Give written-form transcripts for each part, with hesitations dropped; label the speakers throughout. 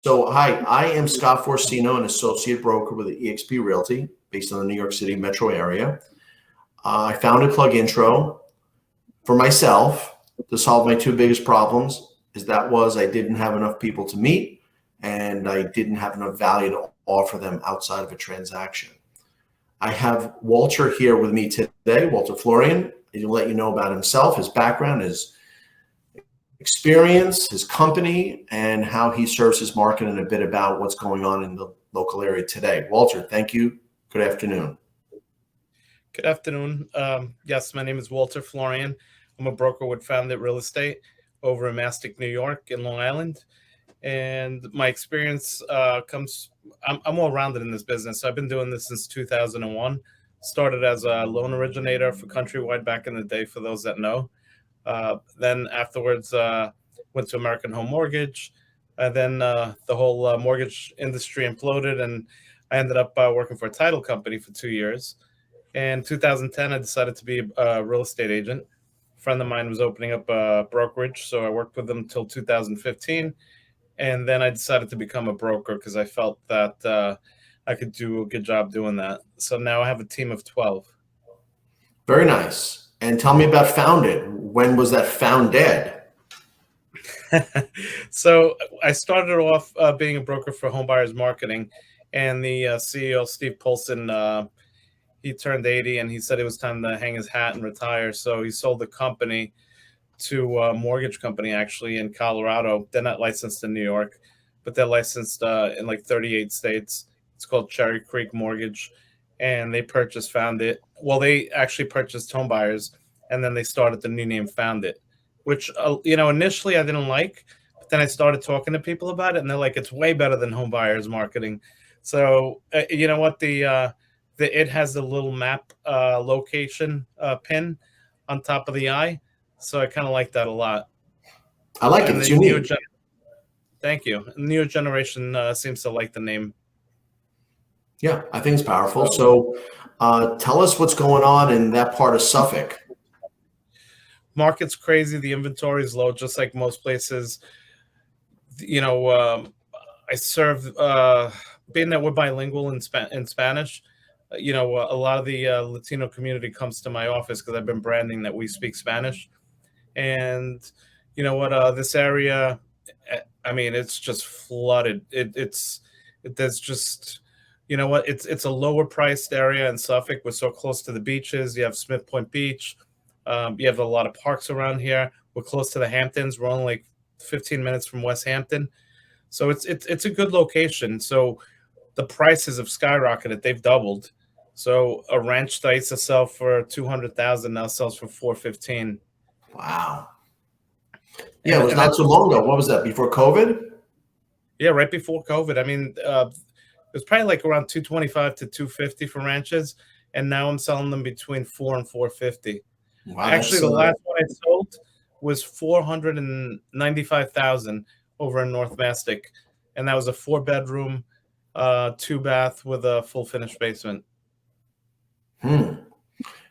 Speaker 1: So, hi, I am Scott Forcino, an associate broker with eXp Realty based in the New York City metro area. I founded PlugIntro for myself to solve my two biggest problems. I didn't have enough people to meet, and I didn't have enough value to offer them outside of a transaction. I have Walter here with me today, Walter Florian. He'll let you know about himself, his background, his experience, his company, and how he serves his market, and a bit about what's going on in the local area today. Walter, thank you. Good afternoon.
Speaker 2: Good afternoon. Yes, my name is Walter Florian. I'm a broker with Found It Real Estate over in Mastic, New York, in Long Island. And my experience I'm well-rounded in this business. So I've been doing this since 2001. Started as a loan originator for Countrywide back in the day, for those that know. Then afterwards, went to American Home Mortgage. Then the whole mortgage industry imploded, and I ended up working for a title company for 2 years. In 2010, I decided to be a real estate agent. A friend of mine was opening up a brokerage, so I worked with them until 2015. And then I decided to become a broker because I felt that I could do a good job doing that. So now I have a team of 12.
Speaker 1: Very nice. And tell me about Found It. When was that founded?
Speaker 2: So I started off being a broker for home buyers marketing, and the CEO, Steve Polson, he turned 80 and he said it was time to hang his hat and retire. So he sold the company to a mortgage company actually in Colorado. They're not licensed in New York, but they're licensed in like 38 states. It's called Cherry Creek Mortgage. And they purchased Found It. Well, they actually purchased Home Buyers, and then they started the new name Found It, which, initially I didn't like, but then I started talking to people about it, and they're like, it's way better than Home Buyers marketing. So, you know what? It has the little map location pin on top of the eye. So I kind of like that a lot.
Speaker 1: I like it. It's unique.
Speaker 2: Thank you. The newer generation seems to like the name.
Speaker 1: Yeah, I think it's powerful. So tell us what's going on in that part of Suffolk.
Speaker 2: Market's crazy. The inventory is low, just like most places. I serve, being that we're bilingual in Spanish, a lot of the Latino community comes to my office because I've been branding that we speak Spanish. And you know what, this area, I mean, it's just flooded. There's just, you know what, it's a lower priced area in Suffolk. We're so close to the beaches. You have Smith Point Beach. You have a lot of parks around here. We're close to the Hamptons. We're only like 15 minutes from West Hampton. So it's a good location. So the prices have skyrocketed. They've doubled. So a ranch that used to sell for $200,000 now sells for $415,000.
Speaker 1: Wow. Yeah, it was not so long ago. What was that, before COVID?
Speaker 2: Yeah, right before COVID. I mean, it was probably like around $225 to $250 for ranches, and now I'm selling them between $400,000 and $450,000. Wow, actually, the last one I sold was $495,000 over in North Mastic, and that was a 4-bedroom, 2-bath with a full finished basement.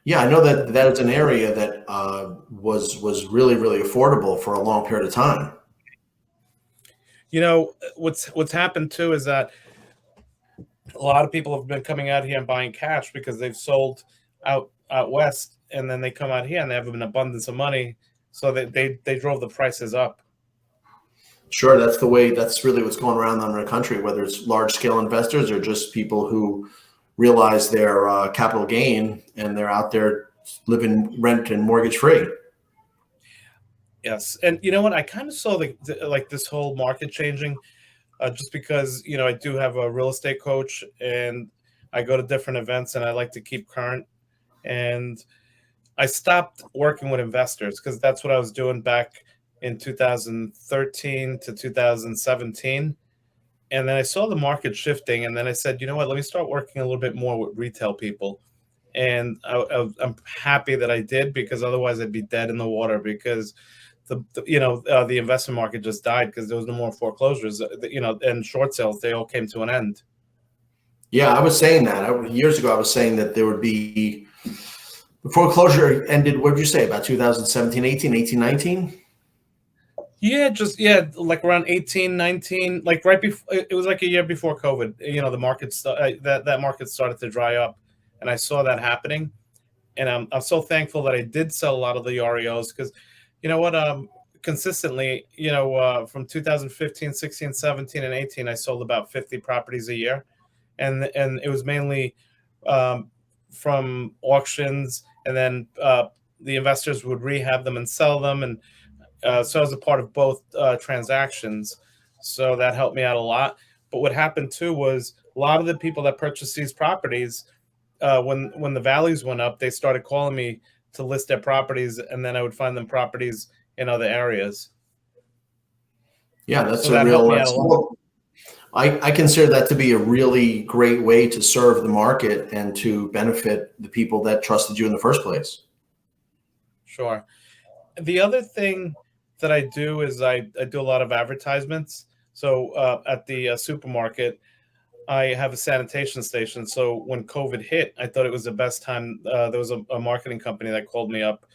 Speaker 1: Yeah, I know that is an area that was really, really affordable for a long period of time.
Speaker 2: You know, what's happened too is that a lot of people have been coming out here and buying cash because they've sold out west, and then they come out here and they have an abundance of money, so they drove the prices up.
Speaker 1: Sure, that's really what's going around in our country, whether it's large scale investors or just people who realize their capital gain and they're out there living rent and mortgage free.
Speaker 2: Yes, and you know what? I kind of saw like this whole market changing, just because I do have a real estate coach and I go to different events and I like to keep current. And I stopped working with investors because that's what I was doing back in 2013 to 2017. And then I saw the market shifting, and then I said, you know what, let me start working a little bit more with retail people. And I'm happy that I did, because otherwise I'd be dead in the water, because the investment market just died because there was no more foreclosures, and short sales, they all came to an end.
Speaker 1: Yeah, I was saying that. Years ago, I was saying that there would be, the foreclosure ended, what did you say, about 2017, 18, 19?
Speaker 2: Yeah, like around 18, 19, like right before, it was like a year before COVID. The market that market started to dry up, and I saw that happening. And I'm so thankful that I did sell a lot of the REOs, because you know what, consistently, from 2015, 16, 17, and 18, I sold about 50 properties a year, and it was mainly um, from auctions, and then the investors would rehab them and sell them, and so I was a part of both transactions. So that helped me out a lot. But what happened too was a lot of the people that purchased these properties, when the values went up, they started calling me to list their properties, and then I would find them properties in other areas.
Speaker 1: Yeah, that's
Speaker 2: So
Speaker 1: a
Speaker 2: that helped
Speaker 1: real,
Speaker 2: me out a lot.
Speaker 1: I consider that to be a really great way to serve the market and to benefit the people that trusted you in the first place.
Speaker 2: Sure. The other thing that I do is I do a lot of advertisements. So at the supermarket, I have a sanitation station. So when COVID hit, I thought it was the best time. There was a marketing company that called me up,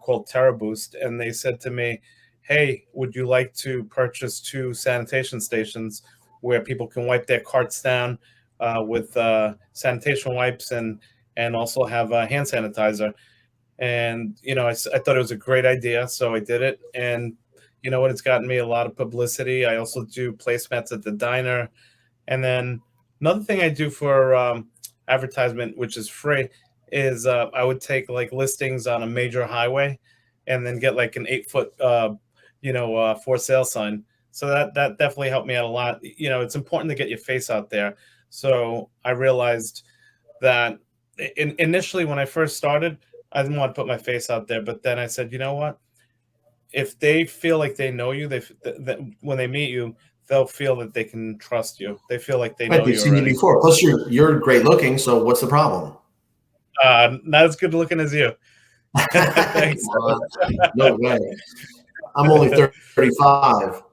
Speaker 2: called TerraBoost, and they said to me, "Hey, would you like to purchase 2 sanitation stations where people can wipe their carts down with sanitation wipes, and also have hand sanitizer?" And I thought it was a great idea, so I did it. And you know what? It's gotten me a lot of publicity. I also do placemats at the diner, and then another thing I do for advertisement, which is free, is I would take like listings on a major highway, and then get like an 8 foot, for sale sign. So that definitely helped me out a lot. It's important to get your face out there. So I realized that initially when I first started, I didn't want to put my face out there, but then I said, you know what? If they feel like they know you, when they meet you, they'll feel that they can trust you. They feel like they
Speaker 1: Right,
Speaker 2: know
Speaker 1: they've
Speaker 2: you
Speaker 1: seen you
Speaker 2: already.
Speaker 1: before. Plus, you're great looking. So what's the problem?
Speaker 2: Not as good looking as you.
Speaker 1: Come
Speaker 2: Thanks.
Speaker 1: on, no way. I'm only 35.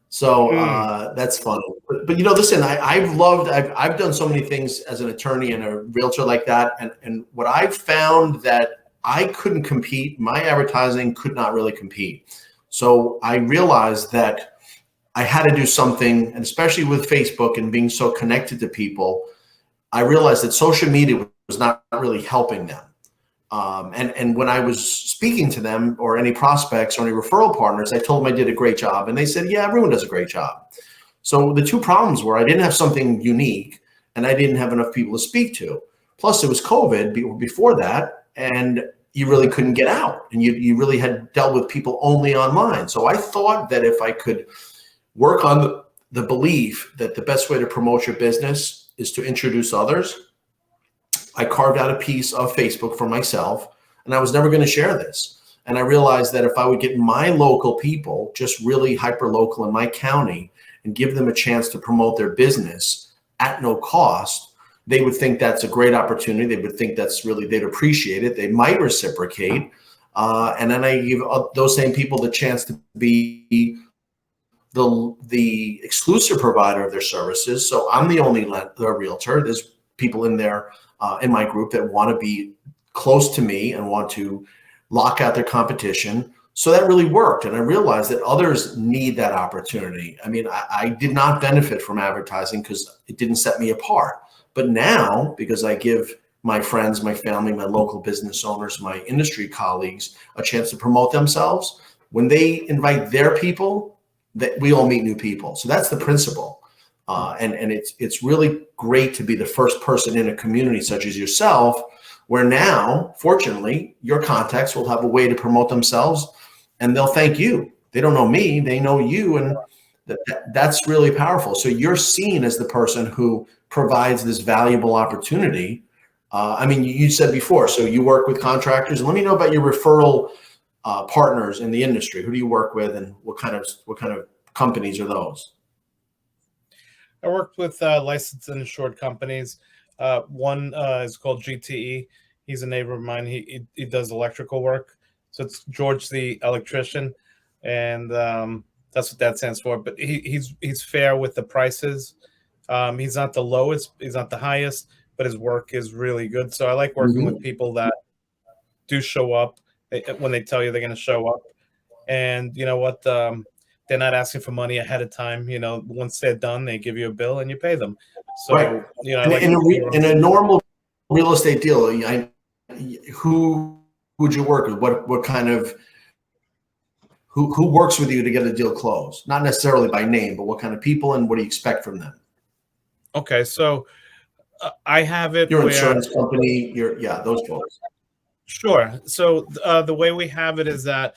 Speaker 1: So
Speaker 2: Mm,
Speaker 1: that's funny. But listen, I've done so many things as an attorney and a realtor like that. And what I've found that I couldn't compete, my advertising could not really compete. So I realized that I had to do something, and especially with Facebook and being so connected to people, I realized that social media was not really helping them. And when I was speaking to them or any prospects or any referral partners, I told them I did a great job. And they said, yeah, everyone does a great job. So the two problems were I didn't have something unique and I didn't have enough people to speak to. Plus, it was COVID before that, and you really couldn't get out, and you really had dealt with people only online. So I thought that if I could work on the belief that the best way to promote your business is to introduce others, I carved out a piece of Facebook for myself, and I was never going to share this. And I realized that if I would get my local people, just really hyper local in my county, and give them a chance to promote their business at no cost, they would think that's a great opportunity. They would think they'd appreciate it. They might reciprocate. And then I give those same people the chance to be the exclusive provider of their services. So I'm the only realtor. There's people in there in my group that want to be close to me and want to lock out their competition. So that really worked. And I realized that others need that opportunity. I mean, I did not benefit from advertising because it didn't set me apart. But now, because I give my friends, my family, my local business owners, my industry colleagues a chance to promote themselves, when they invite their people, that we all meet new people. So that's the principle. And it's really great to be the first person in a community such as yourself, where now, fortunately, your contacts will have a way to promote themselves, and they'll thank you. They don't know me, they know you, and that's really powerful. So you're seen as the person who provides this valuable opportunity. I mean, you said before, so you work with contractors, and let me know about your referral partners in the industry. Who do you work with, and what kind of companies are those?
Speaker 2: I worked with licensed and insured companies. One is called GTE. He's a neighbor of mine. He does electrical work. So it's George the electrician, and that's what that stands for. But he's fair with the prices. He's not the lowest. He's not the highest, but his work is really good. So I like working with
Speaker 1: Mhm.
Speaker 2: people that do show up when they tell you they're going to show up. And you know what? they're not asking for money ahead of time. You know, once they're done, they give you a bill and you pay them. So,
Speaker 1: Right.
Speaker 2: you know,
Speaker 1: In a normal real estate deal, who would you work with? What kind of who works with you to get a deal closed? Not necessarily by name, but what kind of people and what do you expect from them?
Speaker 2: Okay, so I have it.
Speaker 1: Your insurance company, those folks.
Speaker 2: Sure. So the way we have it is that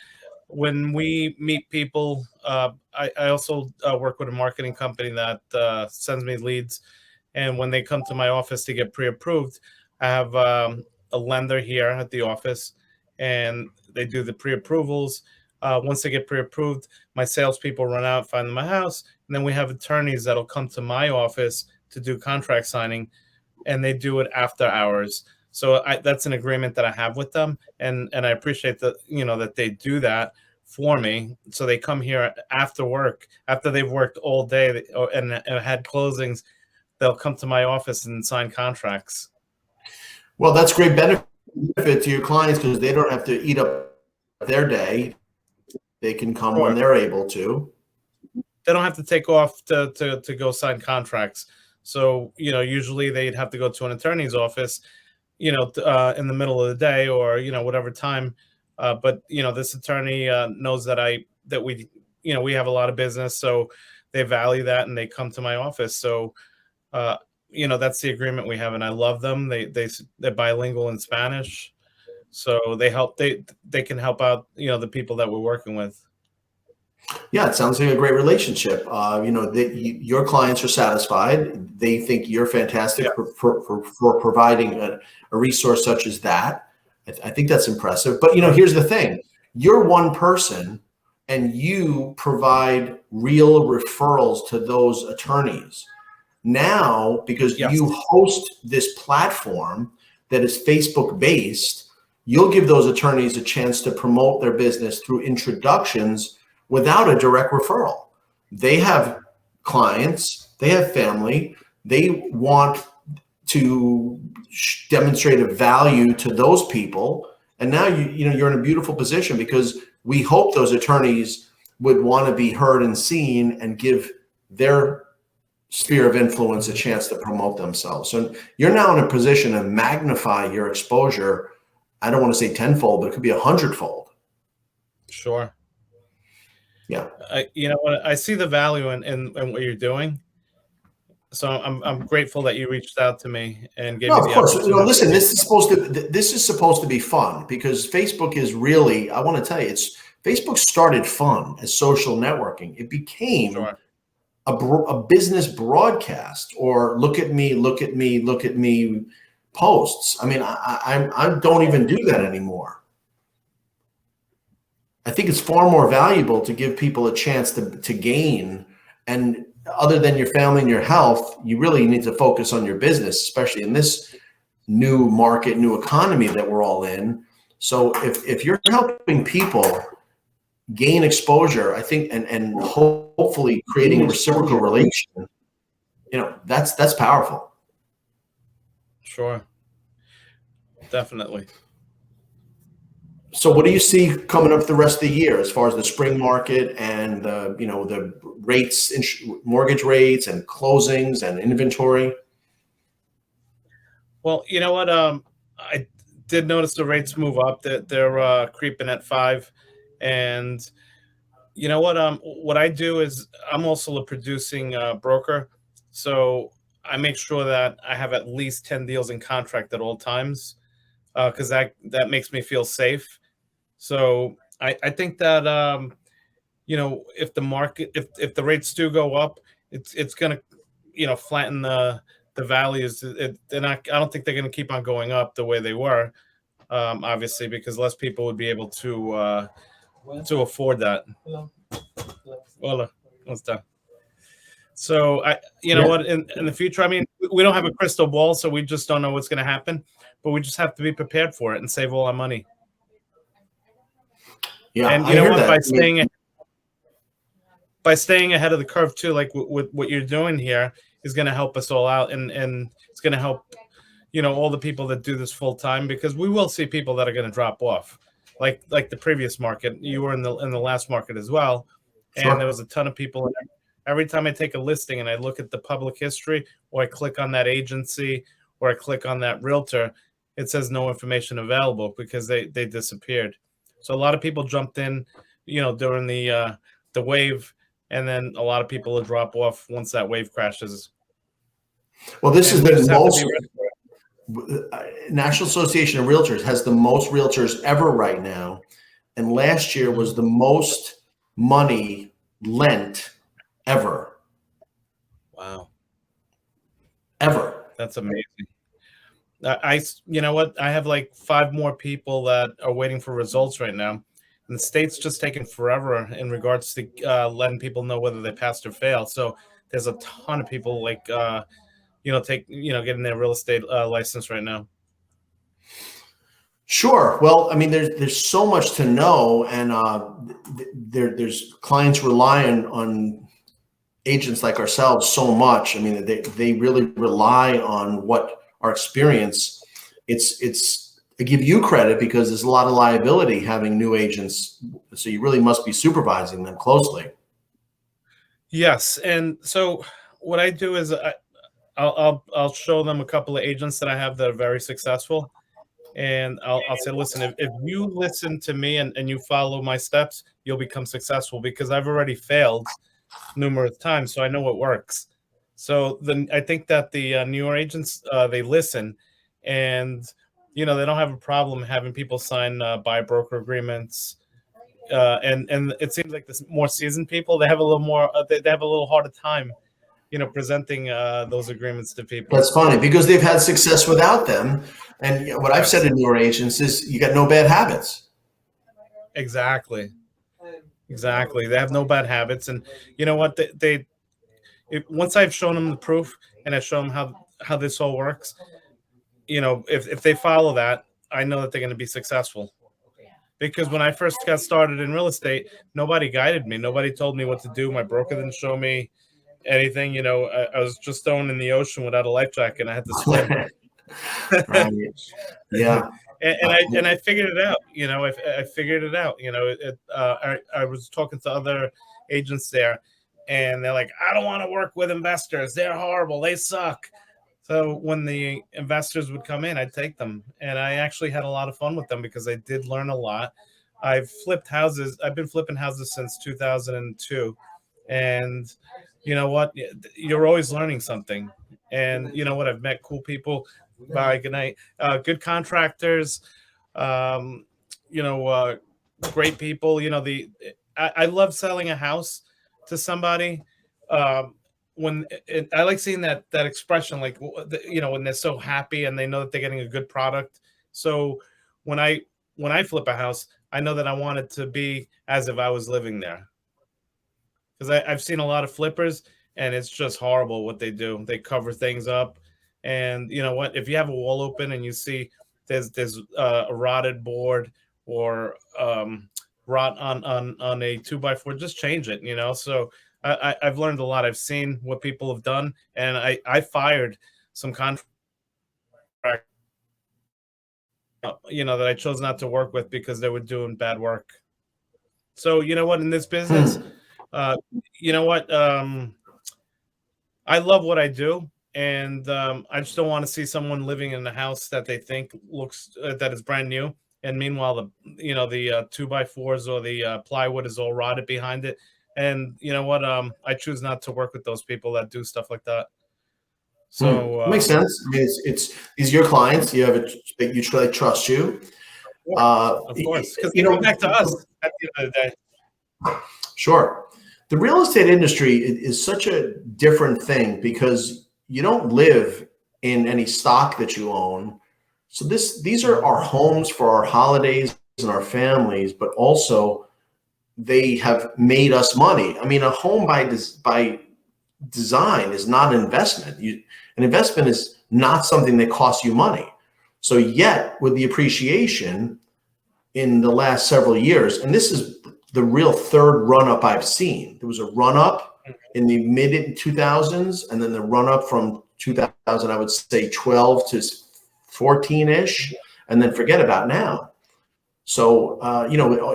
Speaker 2: when we meet people, I also work with a marketing company that sends me leads. And when they come to my office to get pre-approved, I have a lender here at the office, and they do the pre-approvals. Once they get pre-approved, my salespeople run out, find them a house, and then we have attorneys that'll come to my office to do contract signing, and they do it after hours. So that's an agreement that I have with them, and I appreciate that, you know, that they do that for me. So they come here after work, after they've worked all day and had closings. They'll come to my office and sign contracts.
Speaker 1: Well, that's great benefit to your clients because they don't have to eat up their day. They can come when they're able to.
Speaker 2: They don't have to take off to go sign contracts. So, you know, usually they'd have to go to an attorney's office, you know, in the middle of the day or, you know, whatever time. But, you know, this attorney knows that we, you know, we have a lot of business. So they value that and they come to my office. So, you know, that's the agreement we have. And I love them. They're bilingual in Spanish. So they can help out, you know, the people that we're working with.
Speaker 1: Yeah, it sounds like a great relationship. You know, your clients are satisfied. They think you're fantastic for providing a resource such as that. I think that's impressive. But, you know, here's the thing. You're one person and you provide real referrals to those attorneys. Now, because you host this platform that is Facebook based, you'll give those attorneys a chance to promote their business through introductions without a direct referral. They have clients, they have family, they want to demonstrate a value to those people. And now you're in a beautiful position because we hope those attorneys would want to be heard and seen and give their sphere of influence a chance to promote themselves. So you're now in a position to magnify your exposure. I don't want to say tenfold, but it could be 100-fold.
Speaker 2: Sure.
Speaker 1: Yeah.
Speaker 2: You know what? I see the value in what you're doing. So I'm grateful that you reached out to me and gave me the opportunity.
Speaker 1: You know, listen, this is supposed to be fun because Facebook is really, I want to tell you, Facebook started fun as social networking. It became a business broadcast or look at me posts. I mean, I don't even do that anymore. I think it's far more valuable to give people a chance to gain. And other than your family and your health, you really need to focus on your business, especially in this new market, new economy that we're all in. So if you're helping people gain exposure, I think, and hopefully creating a reciprocal relation, you know, that's powerful.
Speaker 2: Sure. Definitely.
Speaker 1: So what do you see coming up the rest of the year as far as the spring market and the rates, mortgage rates and closings and inventory?
Speaker 2: Well, you know what? I did notice the rates move up. They're creeping at 5, and you know what I do is I'm also a producing broker, so I make sure that I have at least 10 deals in contract at all times, because that makes me feel safe. So I think that you know, if the market, if the rates do go up, it's gonna, you know, flatten the values. They're not. I don't think they're gonna keep on going up the way they were, obviously, because less people would be able to afford that. Well, what's that? So you know what, in the future, I mean, we don't have a crystal ball, so we just don't know what's going to happen, but we just have to be prepared for it and save all our money.
Speaker 1: Yeah,
Speaker 2: and you know what, by staying ahead of the curve too, like what you're doing here is going to help us all out, and it's going to help, you know, all the people that do this full time, because we will see people that are going to drop off, like the previous market. You were in the last market as well. and there was a ton of people. And every time I take a listing and I look at the public history, or I click on that agency, or I click on that realtor, it says no information available because they disappeared. So a lot of people jumped in, during the wave, and then a lot of people will drop off once that wave crashes.
Speaker 1: Well, this
Speaker 2: And
Speaker 1: is
Speaker 2: we
Speaker 1: the
Speaker 2: just have to
Speaker 1: most.
Speaker 2: be ready for it.
Speaker 1: National Association of Realtors has the most realtors ever right now, and last year was the most money lent ever.
Speaker 2: Wow,
Speaker 1: Ever.
Speaker 2: that's amazing. You know what? I have like 5 more people that are waiting for results right now. And the state's just taking forever in regards to letting people know whether they passed or failed. So there's a ton of people like, getting their real estate license right now.
Speaker 1: Sure. Well, I mean, there's so much to know, and there's clients rely on agents like ourselves so much. I mean, they really rely on what our experience. I give you credit because there's a lot of liability having new agents, so you really must be supervising them closely.
Speaker 2: Yes, and so what I do is I'll show them a couple of agents that I have that are very successful, and I'll say, listen, if you listen to me and you follow my steps, you'll become successful, because I've already failed numerous times, so I know what works. So then I think that the newer agents, they listen, and they don't have a problem having people sign buy broker agreements. And it seems like the more seasoned people, they have a little more, they have a little harder time, presenting those agreements to people.
Speaker 1: That's funny because they've had success without them. And what I've said to newer agents is, you got no bad habits.
Speaker 2: Exactly. They have no bad habits, and you know what? Once I've shown them the proof and I show them how this all works, if they follow that, I know that they're going to be successful. Because when I first got started in real estate, nobody guided me. Nobody told me what to do. My broker didn't show me anything. I was just thrown in the ocean without a life jacket, and I had to swim.
Speaker 1: Right. Yeah.
Speaker 2: and I figured it out. I figured it out. I was talking to other agents there, and they're like, I don't want to work with investors. They're horrible. They suck. So when the investors would come in, I'd take them. And I actually had a lot of fun with them because I did learn a lot. I've flipped houses. I've been flipping houses since 2002. And you know what? You're always learning something. And you know what? I've met cool people. Bye. Good night. Good contractors. Um, Great people. I love selling a house to somebody. I like seeing that expression, like, when they're so happy and they know that they're getting a good product. So when I flip a house, I know that I want it to be as if I was living there. Because I've seen a lot of flippers, and it's just horrible what they do. They cover things up, and you know what? If you have a wall open and you see there's a rotted board or rot on a 2x4, just change it. So I've learned a lot. I've seen what people have done, and I fired some contractors, that I chose not to work with because they were doing bad work. So you know what? In this business, you know what? I love what I do, and I just don't want to see someone living in a house that they think looks that is brand new, and meanwhile the 2x4s or the plywood is all rotted behind it. And you know what? I choose not to work with those people that do stuff like that. So
Speaker 1: makes sense. I mean, it's these are your clients. You have you try trust you.
Speaker 2: Of course, because they come back to us at the end of the day.
Speaker 1: Sure. The real estate industry is such a different thing because you don't live in any stock that you own. So these are our homes for our holidays and our families, but also they have made us money. I mean, a home by design is not an investment. An investment is not something that costs you money. So yet with the appreciation in the last several years, and this is the real third run up I've seen. There was a run up in the mid 2000s, and then the run up from 2000, I would say 12 to 14-ish, and then forget about now. So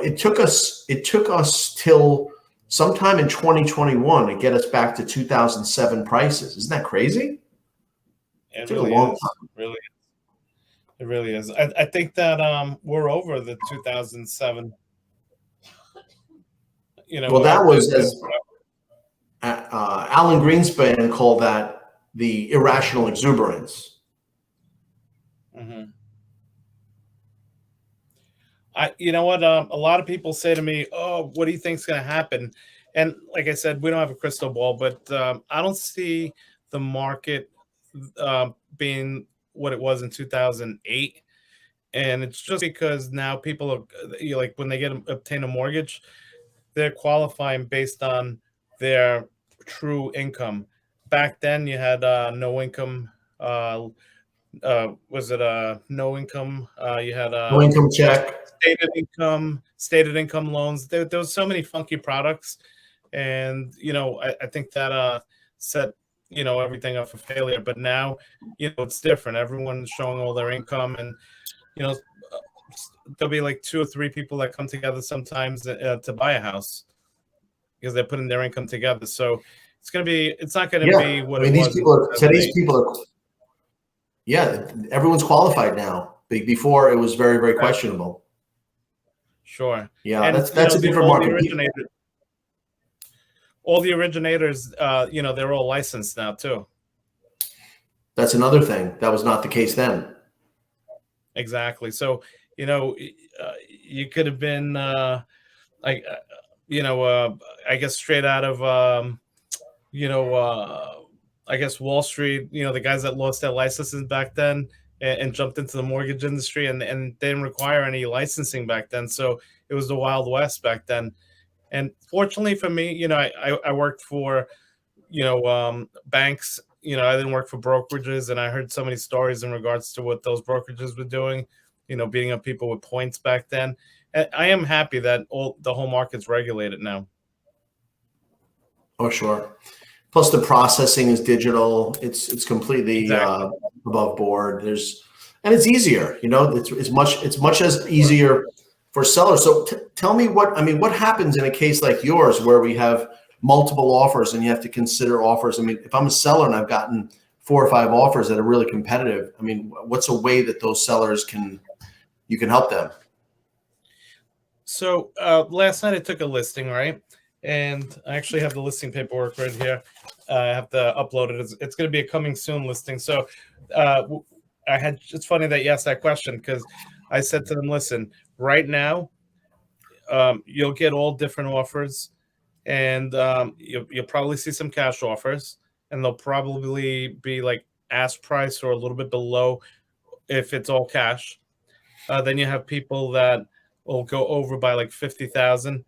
Speaker 1: it took us till sometime in 2021 to get us back to 2007 prices. Isn't that crazy?
Speaker 2: It
Speaker 1: Took a
Speaker 2: really
Speaker 1: long
Speaker 2: is.
Speaker 1: time.
Speaker 2: Really, it really is. I think that we're over the 2007.
Speaker 1: Well, that was as Alan Greenspan called that the irrational exuberance.
Speaker 2: Mhm. You know what? A lot of people say to me, "Oh, what do you think's going to happen?" And like I said, we don't have a crystal ball, but I don't see the market being what it was in 2008. And it's just because now people are like when they obtain a mortgage, they're qualifying based on their true income. Back then, you had no income. Was it no income? You had
Speaker 1: No income check.
Speaker 2: stated income loans. There was so many funky products, and I think that set everything up for failure. But now, it's different. Everyone's showing all their income, and you know there'll be like two or three people that come together sometimes to buy a house because they're putting their income together. So it's not going to
Speaker 1: Yeah,
Speaker 2: be what
Speaker 1: I mean
Speaker 2: it
Speaker 1: these
Speaker 2: was in
Speaker 1: people are today's
Speaker 2: 2008.
Speaker 1: people are. Yeah, everyone's qualified now. Before it was very, very
Speaker 2: Exactly.
Speaker 1: questionable.
Speaker 2: Sure.
Speaker 1: Yeah,
Speaker 2: And
Speaker 1: that's a different market.
Speaker 2: all the originators, they're all licensed now too.
Speaker 1: That's another thing. That was not the case then.
Speaker 2: Exactly. So, you could have been like, I guess straight out of, you know, uh, I guess Wall Street, the guys that lost their licenses back then and jumped into the mortgage industry and they didn't require any licensing back then. So it was the Wild West back then. And fortunately for me, I worked for, banks. I didn't work for brokerages, and I heard so many stories in regards to what those brokerages were doing, beating up people with points back then. And I am happy that the whole market's regulated now.
Speaker 1: Oh, sure. Plus the processing is digital. It's completely
Speaker 2: Exactly.
Speaker 1: above board. And it's easier. It's much as easier for sellers. So tell me what happens in a case like yours where we have multiple offers and you have to consider offers. I mean, if I'm a seller and I've gotten 4 or 5 offers that are really competitive, I mean, what's a way that those sellers you can help them?
Speaker 2: So last night I took a listing, right? And I actually have the listing paperwork right here. I have to upload it. It's going to be a coming soon listing. So it's funny that you asked that question because I said to them, listen, right now, you'll get all different offers and you'll probably see some cash offers and they'll probably be like ask price or a little bit below if it's all cash. Then you have people that will go over by like 50,000.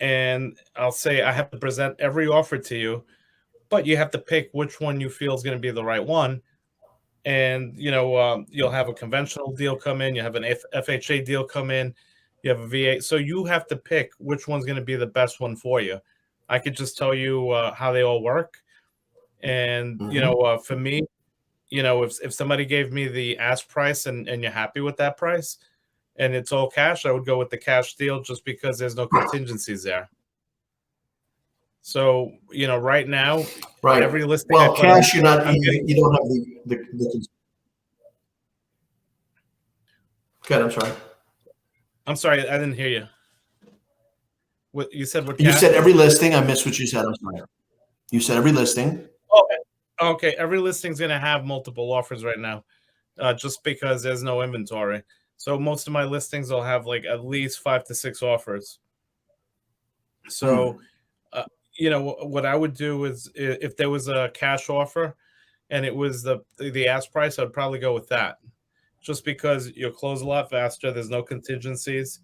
Speaker 2: And I'll say I have to present every offer to you, but you have to pick which one you feel is going to be the right one. And you'll have a conventional deal come in, you have an FHA deal come in, you have a VA. So you have to pick which one's going to be the best one for you. I could just tell you how they all work. And for me, if somebody gave me the ask price and you're happy with that price, and it's all cash, I would go with the cash deal just because there's no contingencies there. So, right now,
Speaker 1: Right.
Speaker 2: every listing I
Speaker 1: Well,
Speaker 2: put on,
Speaker 1: cash, you don't have the good. I'm sorry.
Speaker 2: I'm sorry, I didn't hear you. What you said? What
Speaker 1: You
Speaker 2: cash?
Speaker 1: said every listing. I missed what you said. I'm sorry. You said every listing.
Speaker 2: Okay. Every listing's going to have multiple offers right now, just because there's no inventory. So most of my listings will have like at least 5 to 6 offers. So, what I would do is if there was a cash offer and it was the ask price, I'd probably go with that, just because you'll close a lot faster. There's no contingencies.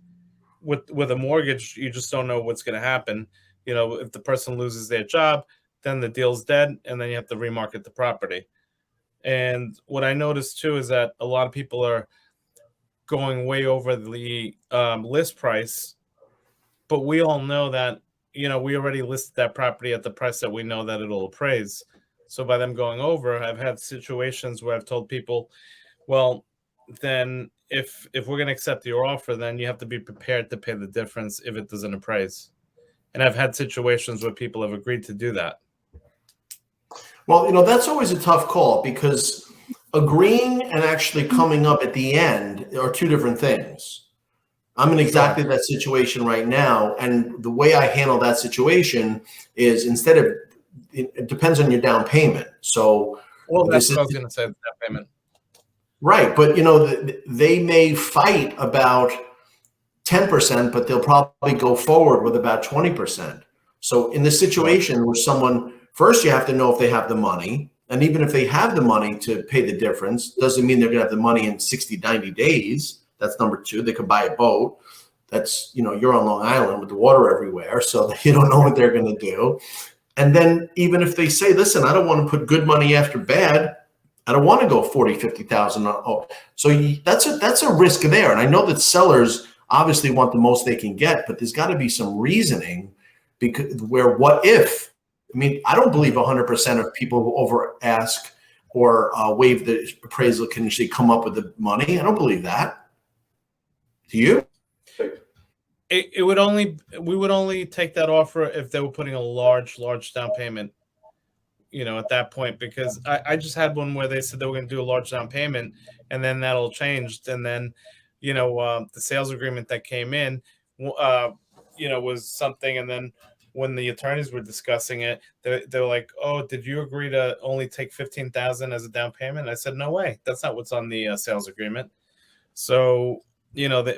Speaker 2: With a mortgage, you just don't know what's going to happen. If the person loses their job, then the deal's dead, and then you have to remarket the property. And what I noticed too is that a lot of people are going way over the list price, but we all know that we already listed that property at the price that we know that it'll appraise. So by them going over, I've had situations where I've told people, well, then if we're going to accept your offer, then you have to be prepared to pay the difference if it doesn't appraise. And I've had situations where people have agreed to do that.
Speaker 1: Well, that's always a tough call, because agreeing and actually coming up at the end are two different things. I'm in exactly that situation right now. And the way I handle that situation is, it depends on your down payment. So,
Speaker 2: well, that's what I was going to say, down payment.
Speaker 1: Right. But, they may fight about 10%, but they'll probably go forward with about 20%. So in this situation where first you have to know if they have the money. And even if they have the money to pay the difference, doesn't mean they're going to have the money in 60, 90 days. That's number two. They could buy a boat. That's, you're on Long Island with the water everywhere, so you don't know what they're going to do. And then even if they say, listen, I don't want to put good money after bad, I don't want to go 40, 50,000. So that's a risk there. And I know that sellers obviously want the most they can get, but there's got to be some reasoning, because what if? I mean, I don't believe 100% of people who over ask or waive the appraisal can actually come up with the money. I don't believe that. Do you?
Speaker 2: We would only take that offer if they were putting a large down payment, at that point, because I just had one where they said they were going to do a large down payment, and then that all changed. And then, the sales agreement that came in, was something. And then when the attorneys were discussing it, they were like, oh, did you agree to only take $15,000 as a down payment? And I said, no way. That's not what's on the sales agreement. So,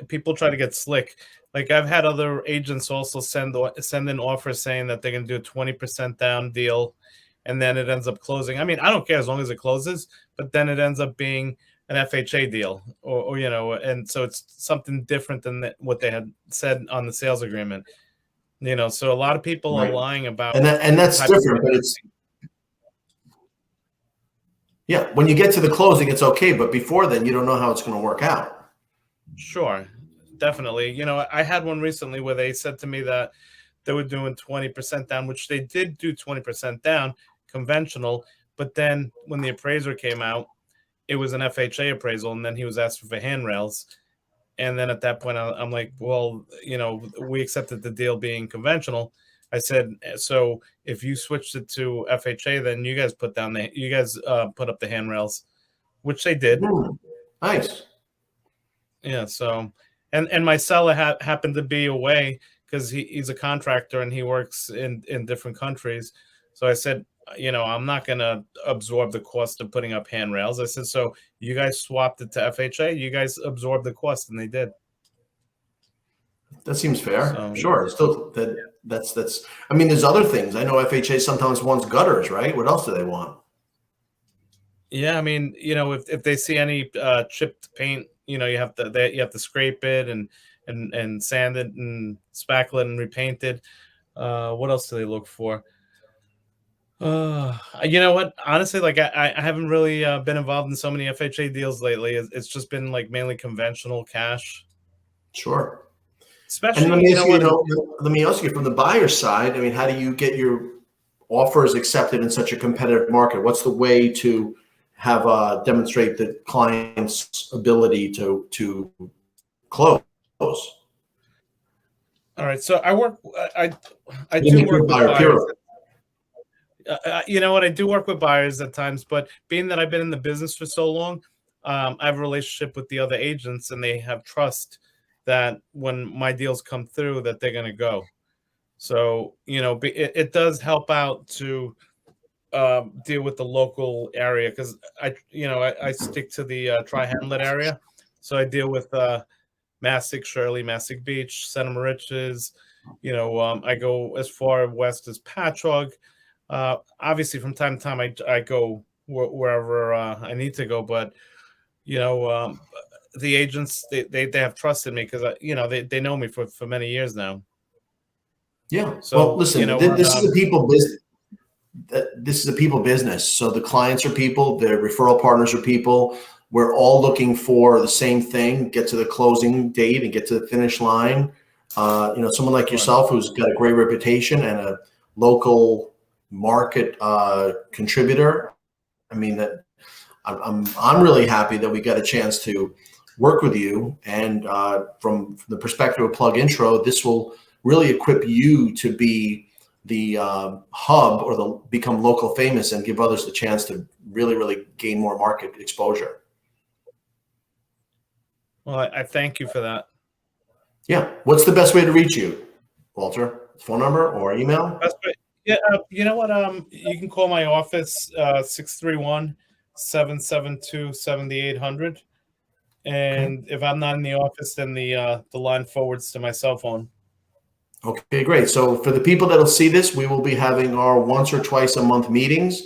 Speaker 2: people try to get slick. Like, I've had other agents also send in offers saying that they're going to do a 20% down deal, and then it ends up closing. I mean, I don't care as long as it closes, but then it ends up being an FHA deal, or and so it's something different than what they had said on the sales agreement. So a lot of people are lying about,
Speaker 1: and that's different, but it's, yeah, when you get to the closing, it's okay, but before then, you don't know how it's going to work out.
Speaker 2: Sure, definitely. I had one recently where they said to me that they were doing 20% down, which they did do 20% down, conventional. But then when the appraiser came out, it was an FHA appraisal, and then he was asking for handrails. And then at that point, I'm like, well, we accepted the deal being conventional. I said, so if you switched it to FHA, then you guys put up the handrails, which they did.
Speaker 1: Nice.
Speaker 2: Yeah. So, and my seller happened to be away because he's a contractor and he works in different countries. So I said, I'm not going to absorb the cost of putting up handrails. I said, so you guys swapped it to FHA, you guys absorbed the cost, and they did.
Speaker 1: That seems fair. So, sure. Still, that's. I mean, there's other things. I know FHA sometimes wants gutters, right? What else do they want?
Speaker 2: Yeah, I mean, if they see any chipped paint, you have to scrape it and sand it and spackle it and repaint it. What else do they look for? You know what? Honestly, like I haven't really been involved in so many FHA deals lately. It's just been like mainly conventional cash.
Speaker 1: Sure.
Speaker 2: Especially,
Speaker 1: and let me ask you from the buyer side. I mean, how do you get your offers accepted in such a competitive market? What's the way to have demonstrate the client's ability to close? All
Speaker 2: right. So I do work with buyers. You know what? I do work with buyers at times, but being that I've been in the business for so long, I have a relationship with the other agents, and they have trust that when my deals come through, that they're going to go. So, it does help out to deal with the local area, because I stick to the Tri-Hamlet area. So I deal with Mastic, Shirley, Mastic Beach, Center Moriches. I go as far west as Patchogue. Obviously, from time to time, I go wherever I need to go, but the agents they have trusted me because they know me for many years now.
Speaker 1: Yeah. So, well, listen, this is a people business. This is a people business. So the clients are people, the referral partners are people. We're all looking for the same thing: get to the closing date and get to the finish line. Someone like yourself who's got a great reputation and a local market contributor. I mean, that I'm really happy that we got a chance to work with you. And from the perspective of PlugIntro, this will really equip you to be the hub or become local famous and give others the chance to really gain more market exposure.
Speaker 2: Well, I thank you for that.
Speaker 1: Yeah. What's the best way to reach you, Walter? Phone number or email?
Speaker 2: Best way, yeah, you know what? You can call my office 631-772-7800. And if I'm not in the office, then the line forwards to my cell phone.
Speaker 1: Okay, great. So for the people that'll see this, we will be having our once or twice a month meetings.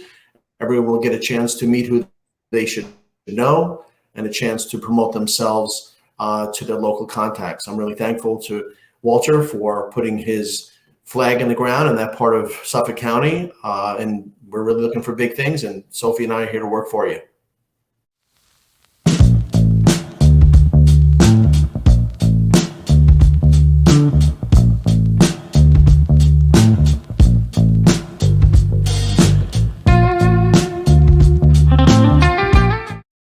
Speaker 1: Everyone will get a chance to meet who they should know and a chance to promote themselves to their local contacts. I'm really thankful to Walter for putting his flag in the ground in that part of Suffolk County. And we're really looking for big things. And Sophie and I are here to work for you.